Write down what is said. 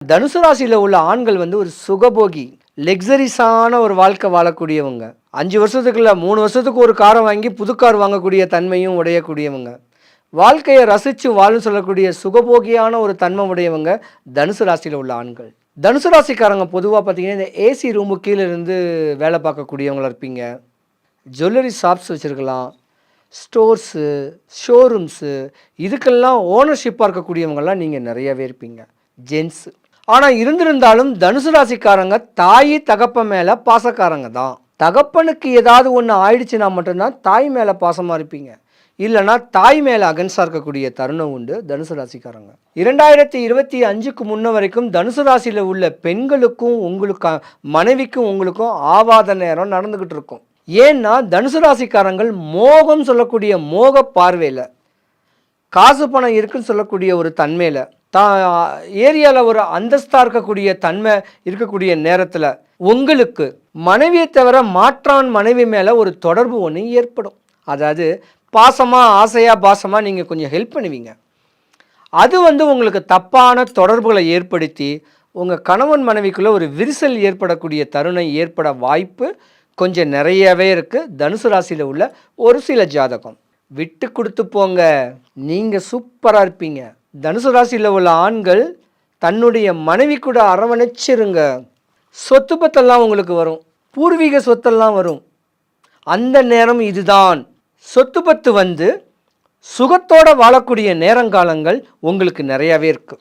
தனுசு ராசியில் உள்ள ஆண்கள் வந்து ஒரு சுகபோகி, லக்ஸரிஸான ஒரு வாழ்க்கை வாழக்கூடியவங்க. 5 வருஷத்துக்கு இல்லை, 3 வருஷத்துக்கு ஒரு காரை வாங்கி புது கார் வாங்கக்கூடிய தன்மையும் உடையக்கூடியவங்க. வாழ்க்கையை ரசித்து வாழும் சொல்லக்கூடிய சுகபோகியான ஒரு தன்மை உடையவங்க தனுசு ராசியில் உள்ள ஆண்கள். தனுசு ராசிக்காரங்க பொதுவாக பார்த்தீங்கன்னா இந்த ஏசி ரூமு கீழே இருந்து வேலை பார்க்கக்கூடியவங்களா இருப்பீங்க. ஜுவல்லரி ஷாப்ஸ் வச்சுருக்கலாம், ஸ்டோர்ஸு, ஷோரூம்ஸு, இதுக்கெல்லாம் ஓனர்ஷிப்பாக இருக்கக்கூடியவங்கெல்லாம் நீங்கள் நிறையவே இருப்பீங்க, ஜென்ஸு. ஆனால் இருந்திருந்தாலும் தனுசு ராசிக்காரங்க தாய் தகப்பன் மேலே பாசக்காரங்க தான். தகப்பனுக்கு ஏதாவது ஒன்று ஆயிடுச்சுன்னா மட்டும்தான் தாய் மேலே பாசமாக இருப்பீங்க, இல்லைனா தாய் மேலே அகன்ஸாக இருக்கக்கூடிய தருணம் உண்டு தனுசு ராசிக்காரங்க. 2025க்கு முன்ன வரைக்கும் தனுசு ராசியில் உள்ள பெண்களுக்கும் உங்களுக்கு மனைவிக்கும் உங்களுக்கும் ஆவாத நேரம் நடந்துக்கிட்டு இருக்கும். ஏன்னா தனுசு ராசிக்காரங்கள் மோகம் சொல்லக்கூடிய மோக பார்வையில், காசு பணம் இருக்குன்னு சொல்லக்கூடிய ஒரு தன்மையில், ஏரியாவில் ஒரு அந்தஸ்தாக இருக்கக்கூடிய தன்மை இருக்கக்கூடிய நேரத்தில் உங்களுக்கு மனைவியை தவிர மாற்றான் மனைவி மேலே ஒரு தொடர்பு ஒன்று ஏற்படும். அதாவது பாசமாக, ஆசையாக, பாசமாக நீங்கள் கொஞ்சம் ஹெல்ப் பண்ணுவீங்க. அது வந்து உங்களுக்கு தப்பான தொடர்புகளை ஏற்படுத்தி உங்கள் கணவன் மனைவிக்குள்ளே ஒரு விரிசல் ஏற்படக்கூடிய தருணம் ஏற்பட வாய்ப்பு கொஞ்சம் நிறையவே இருக்குது தனுசு ராசியில் உள்ள ஒரு சில ஜாதகம். விட்டு கொடுத்து போங்க, நீங்கள் சூப்பராக இருப்பீங்க. தனுசு ராசியில் உள்ள ஆண்கள் தன்னுடைய மனைவி கூட அரவணைச்சிருங்க. சொத்து பத்தெல்லாம் உங்களுக்கு வரும், பூர்வீக சொத்தெல்லாம் வரும். அந்த நேரம் இதுதான். சொத்து பத்து வந்து சுகத்தோடு வாழக்கூடிய நேரங்காலங்கள் உங்களுக்கு நிறையாவே இருக்குது.